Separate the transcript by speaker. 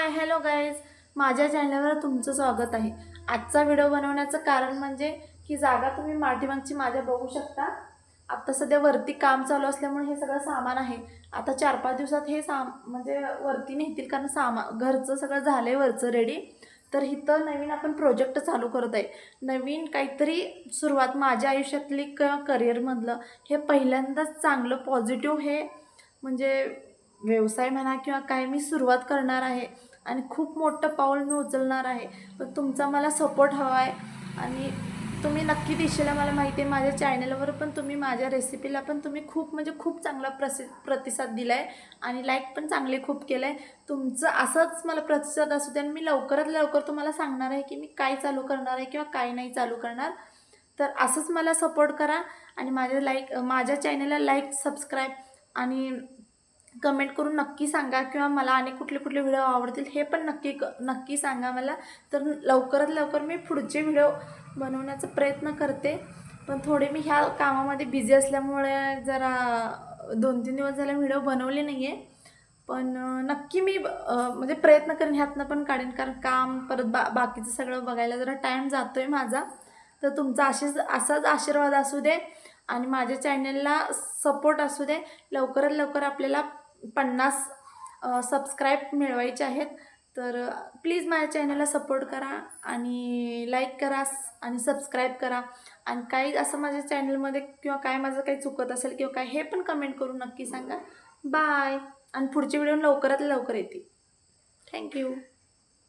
Speaker 1: Hi hello guys, माझ्या चॅनलवर तुमचं स्वागत आहे। आजचा व्हिडिओ बनवण्याचं कारण म्हणजे ही जागा तुम्ही पाठीमागची माझ्या बघू शकता। आता सध्या वरती काम चालू असल्यामुळे हे सगळं सामान आहे। आता 4-5 दिवसात हे म्हणजे वरती नेतील, कारण घरचं सगळं झालंय वरचं रेडी। तर इथं नवीन आपण प्रोजेक्ट चालू करत आहे, नवीन काहीतरी सुरुवात माझ्या आयुष्यातली करिअरमधलं हे पहिल्यांदाच चांगलं पॉझिटिव्ह हे म्हणजे व्यवसाय म्हणा किंवा काय मी सुरुवात करणार आहे आणि खूप मोठं पाऊल मी उचलणार आहे। पण तुमचा मला सपोर्ट हवा आहे आणि तुम्ही नक्की देशील मला माहिती आहे। माझ्या चॅनलवर पण तुम्ही माझ्या रेसिपीला पण तुम्ही खूप म्हणजे खूप चांगला प्रतिसाद दिला आहे आणि लाईक पण चांगले खूप केलं आहे। तुमचं असंच मला प्रतिसाद असू द्या आणि मी लवकरात लवकर तुम्हाला सांगणार आहे की मी काय चालू करणार आहे किंवा काय नाही चालू करणार। तर असंच मला सपोर्ट करा आणि माझ्या चॅनलला लाईक सबस्क्राईब आणि कमेंट करून नक्की सांगा, किंवा मला आणि कुठले कुठले व्हिडिओ आवडतील हे पण नक्की सांगा मला। तर लवकरात लवकर मी पुढचे व्हिडिओ बनवण्याचा प्रयत्न करते, पण थोडे मी ह्या कामामध्ये बिझी असल्यामुळे जरा 2-3 दिवस झाले व्हिडिओ बनवले नाही आहे। पण नक्की मी म्हणजे प्रयत्न करेन, ह्यातनं पण काढेन, कारण काम परत बाकीचं सगळं बघायला जरा टाईम जातो आहे माझा। तर तुमचा असाच आशीर्वाद असू दे आणि माझ्या चॅनलला सपोर्ट असू दे। लवकरात लवकर आपल्याला 50 सबस्क्राईब मिळवायचे आहेत। तर प्लीज माझ्या चॅनलला सपोर्ट करा आणि लाईक करा आणि सबस्क्राईब करा। आणि काही असं माझ्या चॅनलमध्ये किंवा काय माझं काही चुकत असेल किंवा काय हे पण कमेंट करून नक्की सांगा। बाय, आणि पुढचे व्हिडिओ लवकरात लवकर येतील। थँक्यू।